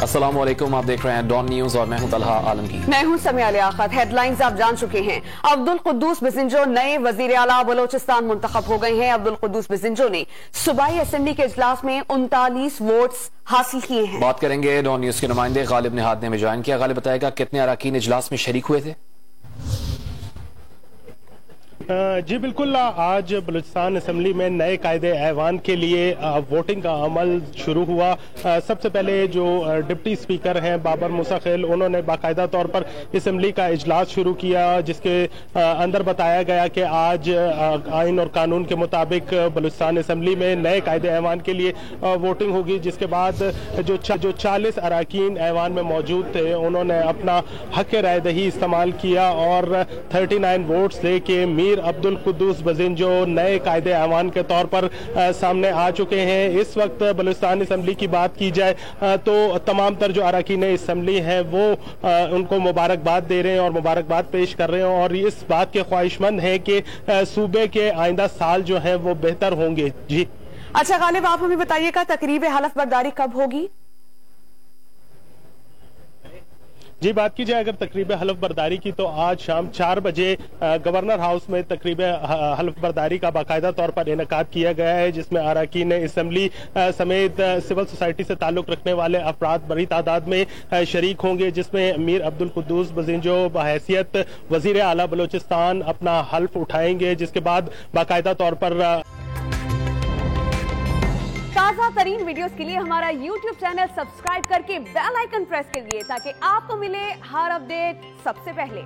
السلام علیکم، آپ دیکھ رہے ہیں ڈان نیوز اور میں ہوں طلحہ عالمگیر۔ میں ہوں سمیع لیاقت۔ ہیڈ لائنز آپ جان چکے ہیں۔ عبدالقدوس بزنجو نئے وزیر اعلیٰ بلوچستان منتخب ہو گئے ہیں۔ عبدالقدوس بزنجو نے صوبائی اسمبلی کے اجلاس میں 39 ووٹس حاصل کیے ہیں۔ بات کریں گے ڈان نیوز کے نمائندے غالب نہاد نے جوائن کیا۔ غالب بتائے گا کتنے اراکین اجلاس میں شریک ہوئے تھے؟ جی بالکل، آج بلوچستان اسمبلی میں نئے قائد ایوان کے لیے ووٹنگ کا عمل شروع ہوا۔ سب سے پہلے جو ڈپٹی اسپیکر ہیں بابر موسیٰ خیل، انہوں نے باقاعدہ طور پر اسمبلی کا اجلاس شروع کیا، جس کے اندر بتایا گیا کہ آج آئین اور قانون کے مطابق بلوچستان اسمبلی میں نئے قائد ایوان کے لیے ووٹنگ ہوگی، جس کے بعد جو 40 اراکین ایوان میں موجود تھے انہوں نے اپنا حق رائے دہی استعمال کیا اور 39 ووٹس لے کے میر عبدالقدوس بزنجو نئے قائد ایوان کے طور پر سامنے آ چکے ہیں۔ اس وقت بلوچستان اسمبلی کی بات کی جائے تو تمام تر جو اراکین اسمبلی ہیں وہ ان کو مبارکباد دے رہے ہیں اور مبارکباد پیش کر رہے ہیں اور اس بات کے خواہش مند ہیں کہ صوبے کے آئندہ سال جو ہیں وہ بہتر ہوں گے۔ جی اچھا غالب، آپ ہمیں بتائیے گا تقریب حلف برداری کب ہوگی؟ جی بات کی جائے اگر تقریب حلف برداری کی تو آج شام 4 بجے گورنر ہاؤس میں تقریب حلف برداری کا باقاعدہ طور پر انعقاد کیا گیا ہے، جس میں اراکین اسمبلی سمیت سول سوسائٹی سے تعلق رکھنے والے افراد بڑی تعداد میں شریک ہوں گے، جس میں میر عبدالقدوس بزنجو بحیثیت وزیر اعلیٰ بلوچستان اپنا حلف اٹھائیں گے، جس کے بعد باقاعدہ طور پر تازہ ترین ویڈیوز کے لیے ہمارا YouTube چینل سبسکرائب کر کے بیل آئیکن پریس کریے تاکہ آپ کو ملے ہر اپڈیٹ سب سے پہلے۔